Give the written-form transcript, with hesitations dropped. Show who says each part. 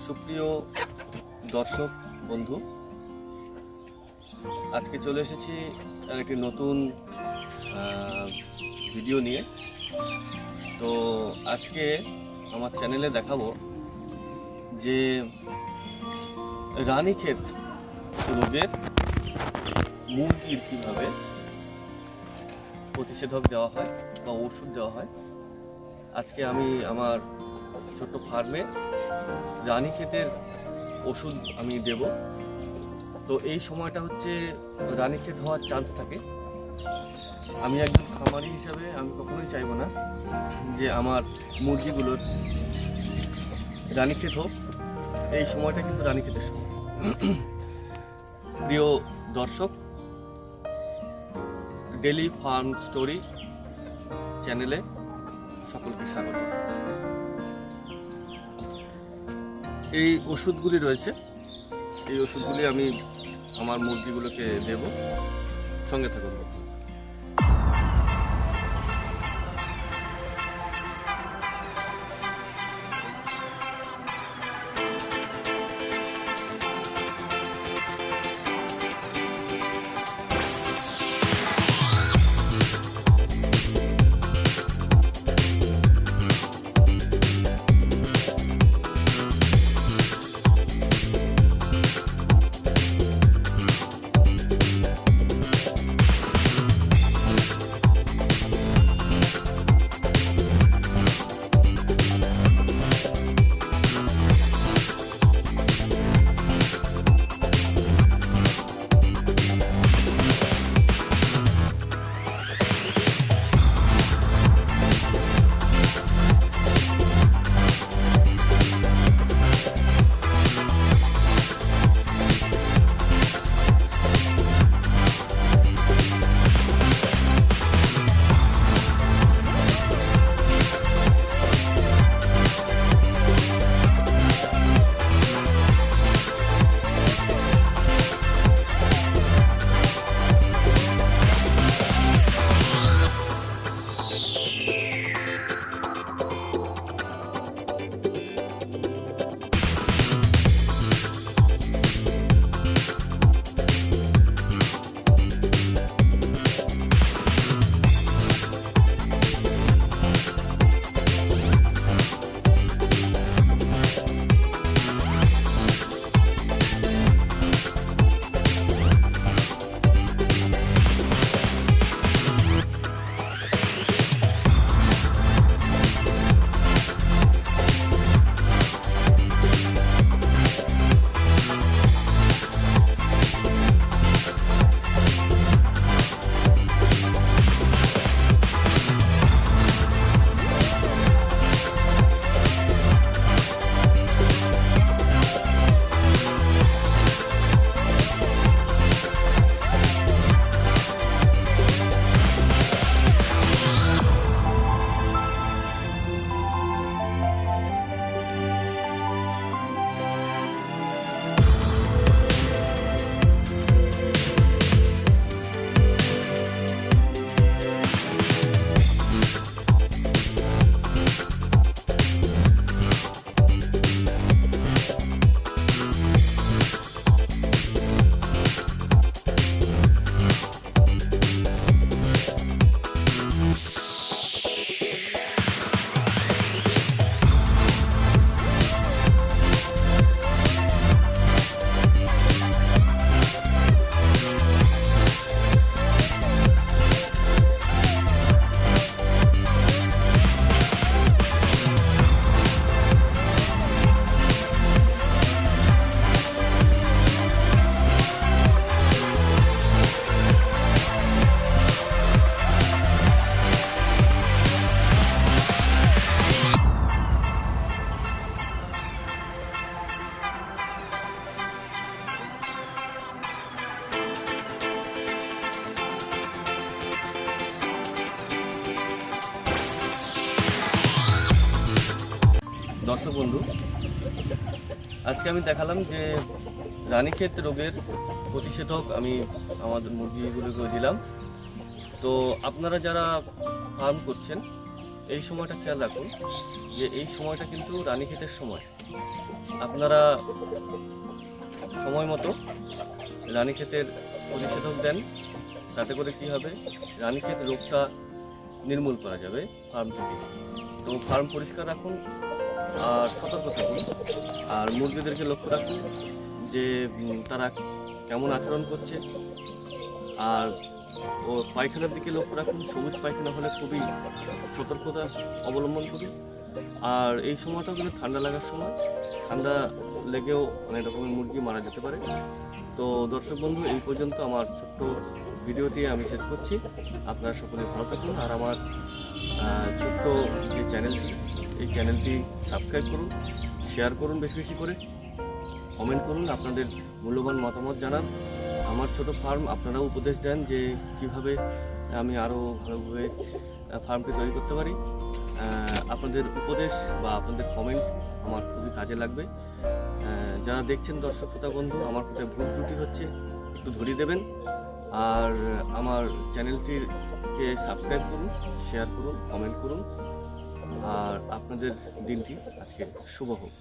Speaker 1: সুপ্রিয় দর্শক বন্ধু, আজকে চলে এসেছি আর একটি নতুন ভিডিও নিয়ে। তো আজকে আমার চ্যানেলে দেখাবো যে রানীক্ষেত রোগের মুরগির কীভাবে প্রতিষেধক দেওয়া হয় বা ওষুধ দেওয়া হয়। আজকে আমি আমার ছোট্ট ফার্মে রানীক্ষেতের ওষুধ আমি দেব। তো এই সময়টা হচ্ছে রানীক্ষেত হওয়ার চান্স থাকে। আমি একজন খামারি হিসাবে আমি কখনোই চাইবো না যে আমার মুরগিগুলোর রানীক্ষেত হোক। এই সময়টা কিন্তু রানীক্ষেতের সময়। প্রিয় দর্শক, ডেলি ফার্ম স্টোরি চ্যানেলে সকলকে স্বাগত। এই ওষুধগুলি রয়েছে, এই ওষুধগুলি আমি আমার মুরগিগুলোকে দেব। সঙ্গে থাকুন। দর্শক বন্ধু, আজকে আমি দেখালাম যে রানীক্ষেত রোগের প্রতিষেধক আমি আমাদের মুরগিগুলোকে দিলাম। তো আপনারা যারা ফার্ম করছেন এই সময়টা খেয়াল রাখুন যে এই সময়টা কিন্তু রানীক্ষেতের সময়। আপনারা সময় মতো রানীক্ষেতের প্রতিষেধক দেন, তাতে করে কি হবে, রানীক্ষেত রোগটা নির্মূল করা যাবে ফার্ম থেকে। তো ফার্ম পরিষ্কার রাখুন আর সতর্ক থাকুন, আর মুরগিদেরকে লক্ষ্য রাখুন যে তারা কেমন আচরণ করছে, আর ও পায়খানার দিকে লক্ষ্য রাখুন। সবুজ পায়খানা হলে খুবই সতর্কতা অবলম্বন করুন। আর এই সময়টাও কিন্তু ঠান্ডা লাগার সময়, ঠান্ডা লেগেও অনেক রকমের মুরগি মারা যেতে পারে। তো দর্শক বন্ধু, এই পর্যন্ত আমার ছোট্ট ভিডিওটি আমি শেষ করছি। আপনারা সকলে ভালো থাকুন, আর আমার ছোট্ট যে চ্যানেলটি, এই চ্যানেলটি সাবস্ক্রাইব করুন, শেয়ার করুন বেশি বেশি করে, কমেন্ট করুন, আপনাদের মূল্যবান মতামত জানান। আমার ছোট ফার্ম আপনারাও উপদেশ দেন যে কিভাবে আমি আরও ভালোভাবে ফার্মটি তৈরি করতে পারি। আপনাদের উপদেশ বা আপনাদের কমেন্ট আমার খুবই কাজে লাগবে। যারা দেখছেন দর্শক শ্রোতা বন্ধু, আমার কোথায় ভুল ত্রুটি হচ্ছে একটু ধরিয়ে দেবেন, আর আমার চ্যানেলটিকে সাবস্ক্রাইব করুন, শেয়ার করুন, কমেন্ট করুন, আর আপনাদের দিনটি আজকে শুভ হোক।